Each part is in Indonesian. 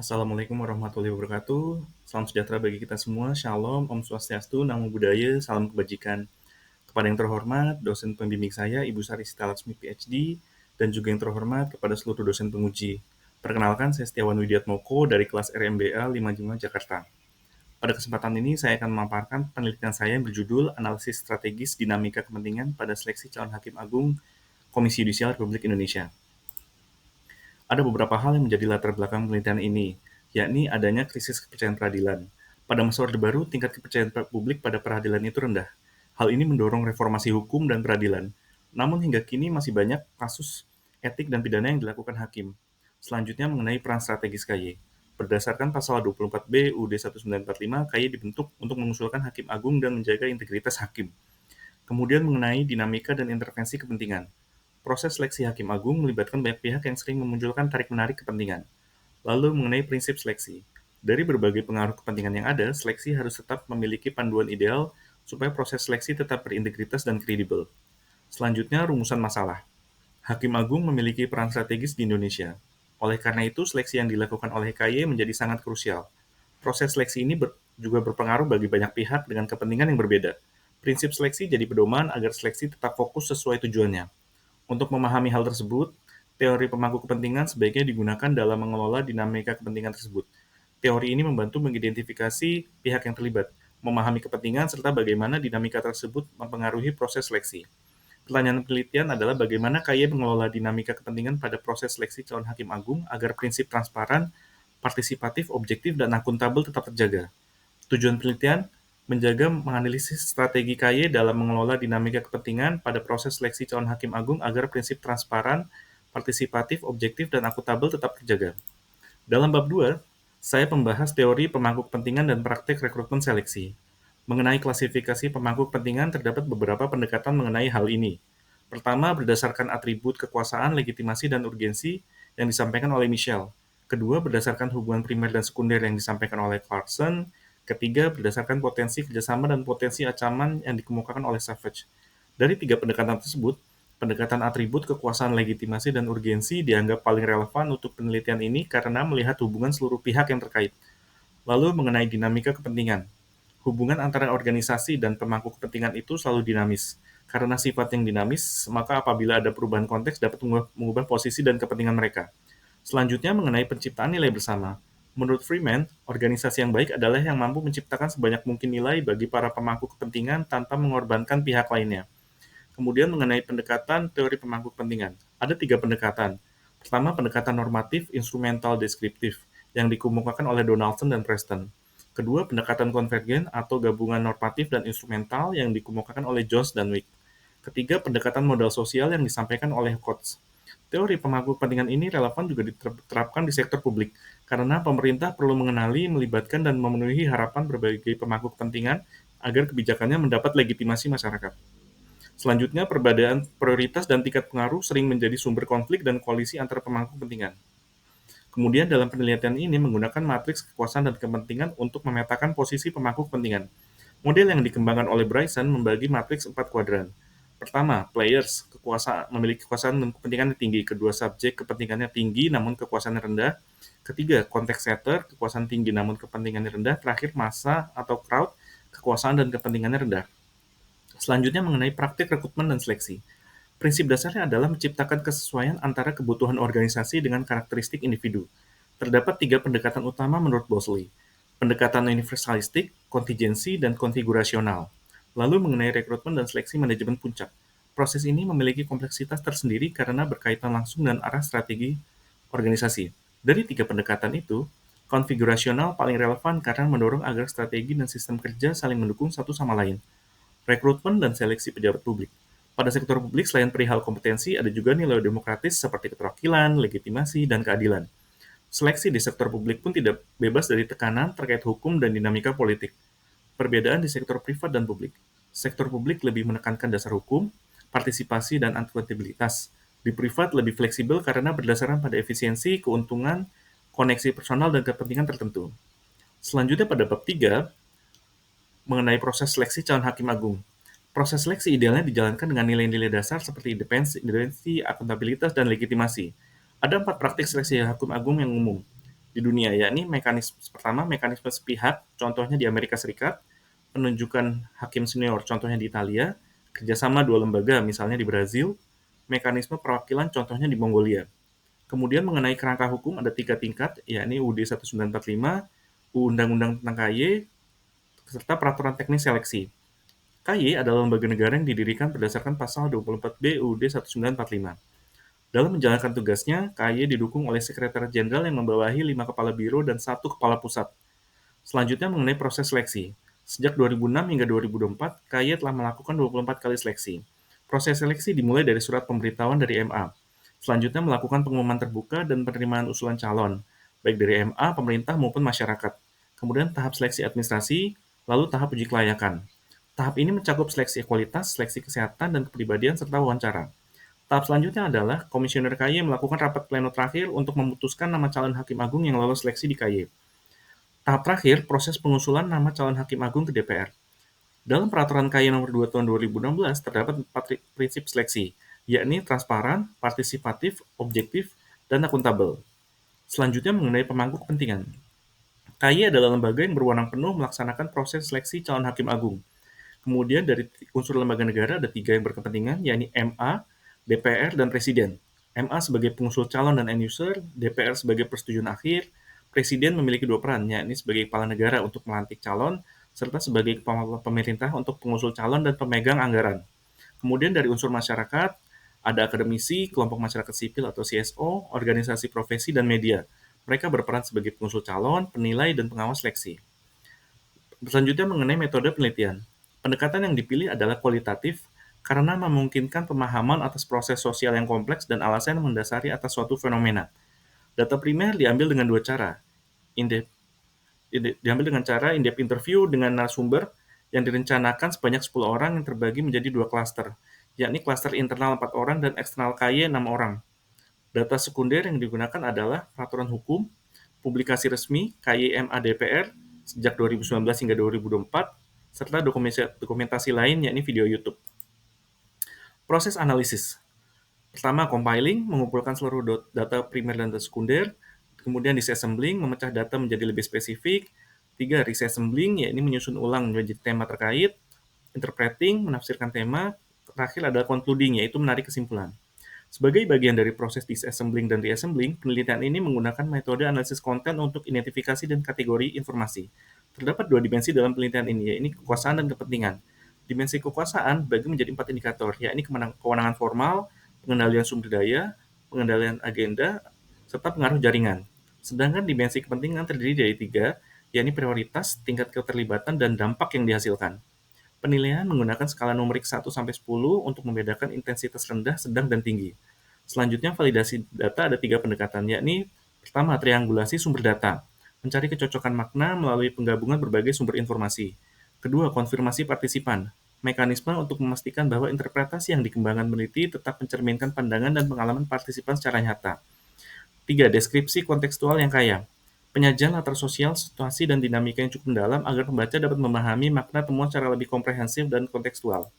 Assalamualaikum warahmatullahi wabarakatuh. Salam sejahtera bagi kita semua. Shalom, Om Swastiastu, Namo Buddhaya, salam kebajikan. Kepada yang terhormat, dosen pembimbing saya, Ibu Sari Sitalasmi PhD, dan juga yang terhormat kepada seluruh dosen penguji. Perkenalkan, saya Setiawan Widiatmoko dari kelas RMBA 55 Jakarta. Pada kesempatan ini, saya akan memaparkan penelitian saya yang berjudul Analisis Strategis Dinamika Kepentingan pada Seleksi Calon Hakim Agung Komisi Yudisial Republik Indonesia. Ada beberapa hal yang menjadi latar belakang penelitian ini, yakni adanya krisis kepercayaan peradilan. Pada masa Orde Baru, tingkat kepercayaan publik pada peradilan itu rendah. Hal ini mendorong reformasi hukum dan peradilan. Namun hingga kini masih banyak kasus etik dan pidana yang dilakukan hakim. Selanjutnya mengenai peran strategis KY. Berdasarkan pasal 24B UUD 1945, KY dibentuk untuk mengusulkan hakim agung dan menjaga integritas hakim. Kemudian mengenai dinamika dan intervensi kepentingan. Proses seleksi hakim agung melibatkan banyak pihak yang sering memunculkan tarik-menarik kepentingan. Lalu mengenai prinsip seleksi. Dari berbagai pengaruh kepentingan yang ada, seleksi harus tetap memiliki panduan ideal supaya proses seleksi tetap berintegritas dan kredibel. Selanjutnya, rumusan masalah. Hakim agung memiliki peran strategis di Indonesia. Oleh karena itu, seleksi yang dilakukan oleh KY menjadi sangat krusial. Proses seleksi ini juga berpengaruh bagi banyak pihak dengan kepentingan yang berbeda. Prinsip seleksi jadi pedoman agar seleksi tetap fokus sesuai tujuannya. Untuk memahami hal tersebut, teori pemangku kepentingan sebaiknya digunakan dalam mengelola dinamika kepentingan tersebut. Teori ini membantu mengidentifikasi pihak yang terlibat, memahami kepentingan, serta bagaimana dinamika tersebut mempengaruhi proses seleksi. Pertanyaan penelitian adalah bagaimana KY mengelola dinamika kepentingan pada proses seleksi calon hakim agung agar prinsip transparan, partisipatif, objektif, dan akuntabel tetap terjaga. Tujuan penelitian menjaga menganalisis strategi KY dalam mengelola dinamika kepentingan pada proses seleksi calon hakim agung agar prinsip transparan, partisipatif, objektif, dan akuntabel tetap terjaga. Dalam bab 2, saya membahas teori pemangku kepentingan dan praktik rekrutmen seleksi. Mengenai klasifikasi pemangku kepentingan, terdapat beberapa pendekatan mengenai hal ini. Pertama, berdasarkan atribut kekuasaan, legitimasi, dan urgensi yang disampaikan oleh Michel. Kedua, berdasarkan hubungan primer dan sekunder yang disampaikan oleh Clarkson. Ketiga, berdasarkan potensi kerjasama dan potensi ancaman yang dikemukakan oleh Savage. Dari tiga pendekatan tersebut, pendekatan atribut, kekuasaan, legitimasi, dan urgensi dianggap paling relevan untuk penelitian ini karena melihat hubungan seluruh pihak yang terkait. Lalu mengenai dinamika kepentingan. Hubungan antara organisasi dan pemangku kepentingan itu selalu dinamis. Karena sifat yang dinamis, maka apabila ada perubahan konteks dapat mengubah posisi dan kepentingan mereka. Selanjutnya mengenai penciptaan nilai bersama. Menurut Freeman, organisasi yang baik adalah yang mampu menciptakan sebanyak mungkin nilai bagi para pemangku kepentingan tanpa mengorbankan pihak lainnya. Kemudian mengenai pendekatan teori pemangku kepentingan. Ada tiga pendekatan. Pertama, pendekatan normatif, instrumental, deskriptif, yang dikemukakan oleh Donaldson dan Preston. Kedua, pendekatan konvergen atau gabungan normatif dan instrumental yang dikemukakan oleh Jones dan Wick. Ketiga, pendekatan modal sosial yang disampaikan oleh Coates. Teori pemangku kepentingan ini relevan juga diterapkan di sektor publik, karena pemerintah perlu mengenali, melibatkan, dan memenuhi harapan berbagai pemangku kepentingan agar kebijakannya mendapat legitimasi masyarakat. Selanjutnya, perbedaan prioritas dan tingkat pengaruh sering menjadi sumber konflik dan koalisi antara pemangku kepentingan. Kemudian dalam penelitian ini menggunakan matriks kekuasaan dan kepentingan untuk memetakan posisi pemangku kepentingan. Model yang dikembangkan oleh Bryson membagi matriks 4 kuadran. Pertama, players, memiliki kekuasaan dan kepentingan yang tinggi. Kedua, subjek, kepentingannya tinggi namun kekuasaannya rendah. Ketiga, context setter, kekuasaan tinggi namun kepentingannya rendah. Terakhir, massa atau crowd, kekuasaan dan kepentingannya rendah. Selanjutnya mengenai praktik rekrutmen dan seleksi. Prinsip dasarnya adalah menciptakan kesesuaian antara kebutuhan organisasi dengan karakteristik individu. Terdapat tiga pendekatan utama menurut Bosley. Pendekatan universalistik, kontingensi, dan konfigurasional. Lalu mengenai rekrutmen dan seleksi manajemen puncak. Proses ini memiliki kompleksitas tersendiri karena berkaitan langsung dengan arah strategi organisasi. Dari tiga pendekatan itu, konfigurasional paling relevan karena mendorong agar strategi dan sistem kerja saling mendukung satu sama lain. Rekrutmen dan seleksi pejabat publik. Pada sektor publik, selain perihal kompetensi, ada juga nilai demokratis seperti keterwakilan, legitimasi, dan keadilan. Seleksi di sektor publik pun tidak bebas dari tekanan terkait hukum dan dinamika politik. Perbedaan di sektor privat dan publik. Sektor publik lebih menekankan dasar hukum, partisipasi, dan akuntabilitas. Di privat lebih fleksibel karena berdasarkan pada efisiensi, keuntungan, koneksi personal, dan kepentingan tertentu. Selanjutnya pada bab 3, mengenai proses seleksi calon hakim agung. Proses seleksi idealnya dijalankan dengan nilai-nilai dasar seperti independensi, akuntabilitas, dan legitimasi. Ada 4 praktik seleksi hakim agung yang umum. di dunia, yakni mekanisme sepihak, contohnya di Amerika Serikat, penunjukan hakim senior, contohnya di Italia, kerjasama dua lembaga, misalnya di Brazil, mekanisme perwakilan, contohnya di Mongolia. Kemudian mengenai kerangka hukum ada 3 tingkat, yakni UUD 1945, Undang-Undang tentang KY, serta Peraturan Teknis Seleksi. KY adalah lembaga negara yang didirikan berdasarkan pasal 24B UUD 1945. Dalam menjalankan tugasnya, KY didukung oleh Sekretariat Jenderal yang membawahi 5 kepala biro dan 1 kepala pusat. Selanjutnya mengenai proses seleksi. Sejak 2006 hingga 2024, KY telah melakukan 24 kali seleksi. Proses seleksi dimulai dari surat pemberitahuan dari MA. Selanjutnya melakukan pengumuman terbuka dan penerimaan usulan calon, baik dari MA, pemerintah maupun masyarakat. Kemudian tahap seleksi administrasi, lalu tahap uji kelayakan. Tahap ini mencakup seleksi kualitas, seleksi kesehatan, dan kepribadian, serta wawancara. Tahap selanjutnya adalah Komisioner KY melakukan rapat pleno terakhir untuk memutuskan nama calon hakim agung yang lolos seleksi di KY. Tahap terakhir, proses pengusulan nama calon hakim agung ke DPR. Dalam Peraturan KY Nomor 2 Tahun 2016 terdapat 4 prinsip seleksi, yakni transparan, partisipatif, objektif, dan akuntabel. Selanjutnya mengenai pemangku kepentingan. KY adalah lembaga yang berwenang penuh melaksanakan proses seleksi calon hakim agung. Kemudian dari unsur lembaga negara ada 3 yang berkepentingan, yakni MA, DPR, dan Presiden. MA sebagai pengusul calon dan end user, DPR sebagai persetujuan akhir, Presiden memiliki 2 peran, yakni sebagai kepala negara untuk melantik calon, serta sebagai kepala pemerintah untuk pengusul calon dan pemegang anggaran. Kemudian dari unsur masyarakat, ada akademisi, kelompok masyarakat sipil atau CSO, organisasi profesi, dan media. Mereka berperan sebagai pengusul calon, penilai, dan pengawas seleksi. Selanjutnya mengenai metode penelitian. Pendekatan yang dipilih adalah kualitatif karena memungkinkan pemahaman atas proses sosial yang kompleks dan alasan yang mendasari atas suatu fenomena. Data primer diambil dengan 2 cara. Diambil dengan cara in-depth interview dengan narasumber yang direncanakan sebanyak 10 orang yang terbagi menjadi 2 klaster, yakni klaster internal 4 orang dan eksternal KY 6 orang. Data sekunder yang digunakan adalah peraturan hukum, publikasi resmi KY MA DPR sejak 2019 hingga 2024, serta dokumentasi lain yakni video YouTube. Proses analisis. Pertama, compiling, mengumpulkan seluruh data primer dan data sekunder. Kemudian disassembling, memecah data menjadi lebih spesifik. 3, resassembling, yakni menyusun ulang menjadi tema terkait. Interpreting, menafsirkan tema. Terakhir adalah concluding, yaitu menarik kesimpulan. Sebagai bagian dari proses disassembling dan reassembling, penelitian ini menggunakan metode analisis konten untuk identifikasi dan kategori informasi. Terdapat 2 dimensi dalam penelitian ini, yaitu kekuasaan dan kepentingan. Dimensi kekuasaan bagi menjadi 4 indikator, yakni kewenangan formal, pengendalian sumber daya, pengendalian agenda, serta pengaruh jaringan. Sedangkan dimensi kepentingan terdiri dari 3, yakni prioritas, tingkat keterlibatan, dan dampak yang dihasilkan. Penilaian menggunakan skala numerik 1-10 untuk membedakan intensitas rendah, sedang, dan tinggi. Selanjutnya, validasi data ada 3 pendekatan, yakni pertama, triangulasi sumber data, mencari kecocokan makna melalui penggabungan berbagai sumber informasi. Kedua, konfirmasi partisipan, mekanisme untuk memastikan bahwa interpretasi yang dikembangkan peneliti tetap mencerminkan pandangan dan pengalaman partisipan secara nyata. 3, deskripsi kontekstual yang kaya, penyajian latar sosial, situasi, dan dinamika yang cukup mendalam agar pembaca dapat memahami makna temuan secara lebih komprehensif dan kontekstual.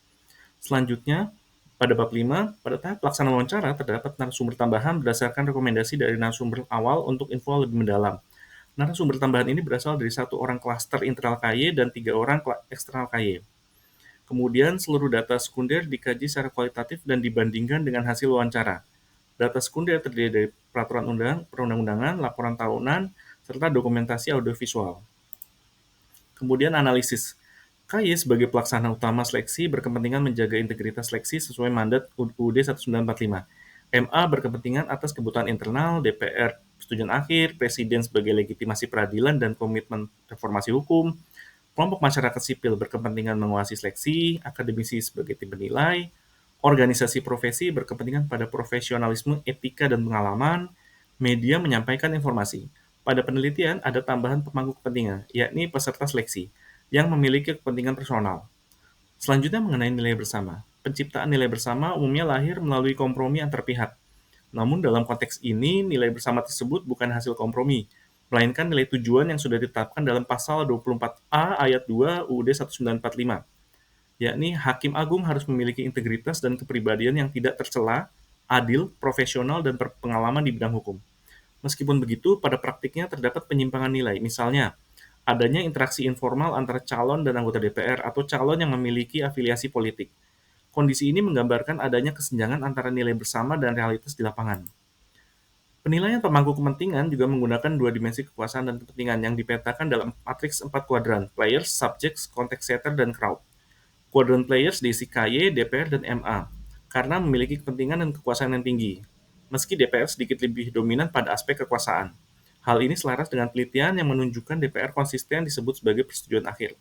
Selanjutnya, pada bab 5, pada tahap pelaksanaan wawancara terdapat narasumber tambahan berdasarkan rekomendasi dari narasumber awal untuk info lebih mendalam. Narasumber tambahan ini berasal dari 1 orang klaster internal KY dan 3 orang eksternal KY. Kemudian, seluruh data sekunder dikaji secara kualitatif dan dibandingkan dengan hasil wawancara. Data sekunder terdiri dari peraturan perundang-undangan, laporan tahunan, serta dokumentasi audiovisual. Kemudian analisis. KY sebagai pelaksana utama seleksi berkepentingan menjaga integritas seleksi sesuai mandat UUD 1945. MA berkepentingan atas kebutuhan internal, DPR persetujuan akhir, Presiden sebagai legitimasi peradilan dan komitmen reformasi hukum, kelompok masyarakat sipil berkepentingan menguasai seleksi, akademisi sebagai tim penilai, organisasi profesi berkepentingan pada profesionalisme, etika, dan pengalaman, media menyampaikan informasi. Pada penelitian ada tambahan pemangku kepentingan, yakni peserta seleksi, yang memiliki kepentingan personal. Selanjutnya mengenai nilai bersama. Penciptaan nilai bersama umumnya lahir melalui kompromi antar pihak. Namun dalam konteks ini, nilai bersama tersebut bukan hasil kompromi, melainkan nilai tujuan yang sudah ditetapkan dalam pasal 24A ayat 2 UUD 1945. Yakni Hakim Agung harus memiliki integritas dan kepribadian yang tidak tercela, adil, profesional, dan berpengalaman di bidang hukum. Meskipun begitu, pada praktiknya terdapat penyimpangan nilai. Misalnya, adanya interaksi informal antara calon dan anggota DPR atau calon yang memiliki afiliasi politik. Kondisi ini menggambarkan adanya kesenjangan antara nilai bersama dan realitas di lapangan. Penilaian pemangku kepentingan juga menggunakan dua dimensi kekuasaan dan kepentingan yang dipetakan dalam matriks 4 kuadran, players, subjects, context setter, dan crowd. Kuadran players diisi KY, DPR, dan MA, karena memiliki kepentingan dan kekuasaan yang tinggi, meski DPR sedikit lebih dominan pada aspek kekuasaan. Hal ini selaras dengan penelitian yang menunjukkan DPR konsisten disebut sebagai persetujuan akhir.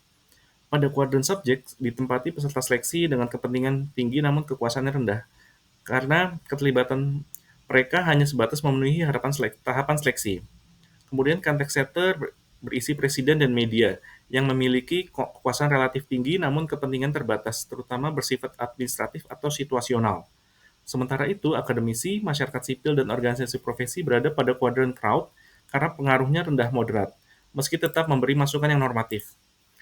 Pada kuadran subjek, ditempati peserta seleksi dengan kepentingan tinggi namun kekuasaannya rendah, karena keterlibatan mereka hanya sebatas memenuhi tahapan seleksi. Kemudian contact setter berisi presiden dan media yang memiliki kekuasaan relatif tinggi namun kepentingan terbatas, terutama bersifat administratif atau situasional. Sementara itu, akademisi, masyarakat sipil, dan organisasi profesi berada pada kuadran crowd karena pengaruhnya rendah moderat, meski tetap memberi masukan yang normatif.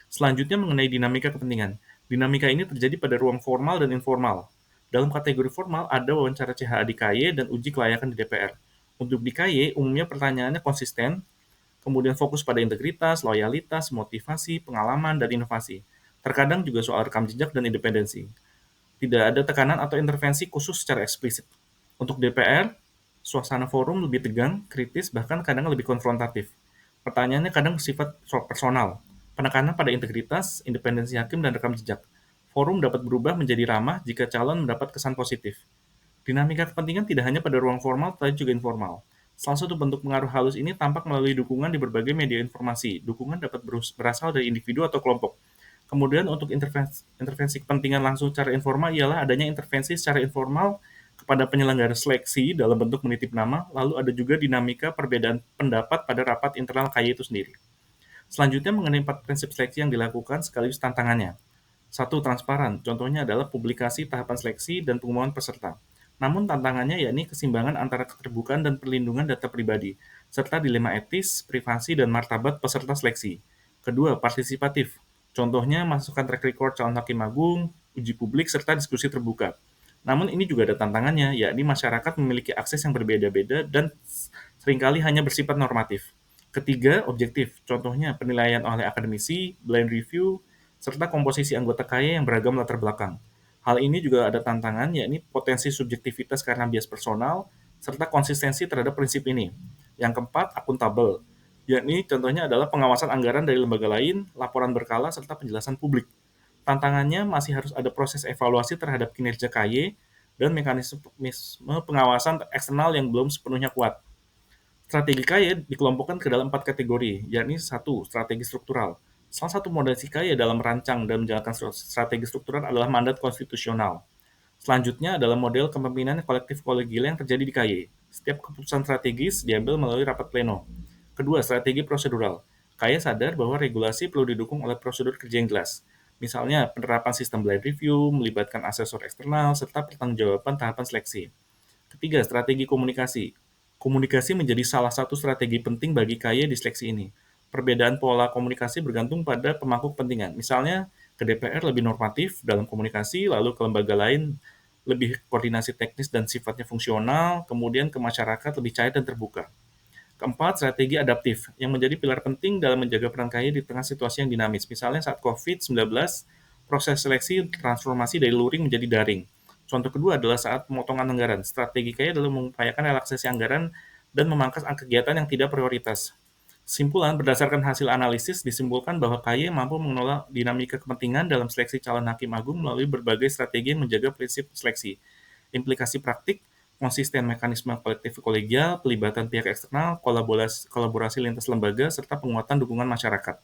Selanjutnya mengenai dinamika kepentingan. Dinamika ini terjadi pada ruang formal dan informal. Dalam kategori formal ada wawancara CHA di KY dan uji kelayakan di DPR. Untuk di KY, umumnya pertanyaannya konsisten, kemudian fokus pada integritas, loyalitas, motivasi, pengalaman, dan inovasi. Terkadang juga soal rekam jejak dan independensi. Tidak ada tekanan atau intervensi khusus secara eksplisit. Untuk DPR, suasana forum lebih tegang, kritis, bahkan kadang lebih konfrontatif. Pertanyaannya kadang bersifat personal, penekanan pada integritas, independensi hakim, dan rekam jejak. Forum dapat berubah menjadi ramah jika calon mendapat kesan positif. Dinamika kepentingan tidak hanya pada ruang formal, tetapi juga informal. Salah satu bentuk pengaruh halus ini tampak melalui dukungan di berbagai media informasi. Dukungan dapat berasal dari individu atau kelompok. Kemudian untuk intervensi kepentingan langsung secara informal ialah adanya intervensi secara informal kepada penyelenggara seleksi dalam bentuk menitip nama, lalu ada juga dinamika perbedaan pendapat pada rapat internal KY itu sendiri. Selanjutnya mengenai 4 prinsip seleksi yang dilakukan sekaligus tantangannya. Satu, transparan. Contohnya adalah publikasi tahapan seleksi dan pengumuman peserta. Namun tantangannya yakni keseimbangan antara keterbukaan dan perlindungan data pribadi, serta dilema etis, privasi, dan martabat peserta seleksi. Kedua, partisipatif. Contohnya masukan track record calon hakim agung, uji publik, serta diskusi terbuka. Namun ini juga ada tantangannya, yakni masyarakat memiliki akses yang berbeda-beda dan seringkali hanya bersifat normatif. Ketiga, objektif. Contohnya penilaian oleh akademisi, blind review, serta komposisi anggota KY yang beragam latar belakang. Hal ini juga ada tantangan, yakni potensi subjektivitas karena bias personal, serta konsistensi terhadap prinsip ini. Yang keempat, akuntabel, yakni contohnya adalah pengawasan anggaran dari lembaga lain, laporan berkala, serta penjelasan publik. Tantangannya masih harus ada proses evaluasi terhadap kinerja KY dan mekanisme pengawasan eksternal yang belum sepenuhnya kuat. Strategi kaya dikelompokkan ke dalam 4 kategori, yakni satu, strategi struktural. Salah satu modasi kaya dalam merancang dan menjalankan strategi struktural adalah mandat konstitusional. Selanjutnya adalah model kepemimpinan kolektif kolegial yang terjadi di KY. Setiap keputusan strategis diambil melalui rapat pleno. Kedua, strategi prosedural. KY sadar bahwa regulasi perlu didukung oleh prosedur kerja yang jelas. Misalnya, penerapan sistem blind review, melibatkan asesor eksternal, serta pertanggungjawaban tahapan seleksi. Ketiga, strategi komunikasi. Komunikasi menjadi salah satu strategi penting bagi KY di seleksi ini. Perbedaan pola komunikasi bergantung pada pemangku kepentingan. Misalnya, ke DPR lebih normatif dalam komunikasi, lalu ke lembaga lain lebih koordinasi teknis dan sifatnya fungsional, kemudian ke masyarakat lebih cair dan terbuka. Keempat, strategi adaptif, yang menjadi pilar penting dalam menjaga peran KY di tengah situasi yang dinamis. Misalnya saat COVID-19, proses seleksi transformasi dari luring menjadi daring. Contoh kedua adalah saat pemotongan anggaran. Strategi KY adalah mengupayakan relaksasi anggaran dan memangkas kegiatan yang tidak prioritas. Simpulan, berdasarkan hasil analisis, disimpulkan bahwa KY mampu mengelola dinamika kepentingan dalam seleksi calon hakim agung melalui berbagai strategi yang menjaga prinsip seleksi. Implikasi praktik, konsisten mekanisme kolektif kolegial, pelibatan pihak eksternal, kolaborasi lintas lembaga, serta penguatan dukungan masyarakat.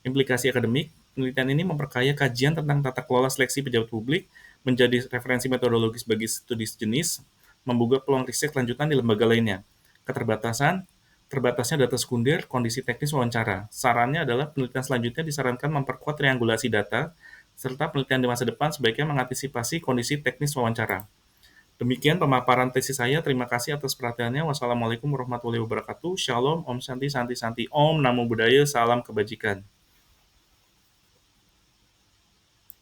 Implikasi akademik, penelitian ini memperkaya kajian tentang tata kelola seleksi pejabat publik, menjadi referensi metodologis bagi studi sejenis, membuka peluang riset lanjutan di lembaga lainnya. Keterbatasan, terbatasnya data sekunder, kondisi teknis wawancara. Sarannya adalah penelitian selanjutnya disarankan memperkuat triangulasi data, serta penelitian di masa depan sebaiknya mengantisipasi kondisi teknis wawancara. Demikian pemaparan tesis saya. Terima kasih atas perhatiannya. Wassalamualaikum warahmatullahi wabarakatuh. Shalom, Om Santi, Santi, Santi. Om Namo Buddhaya, salam kebajikan.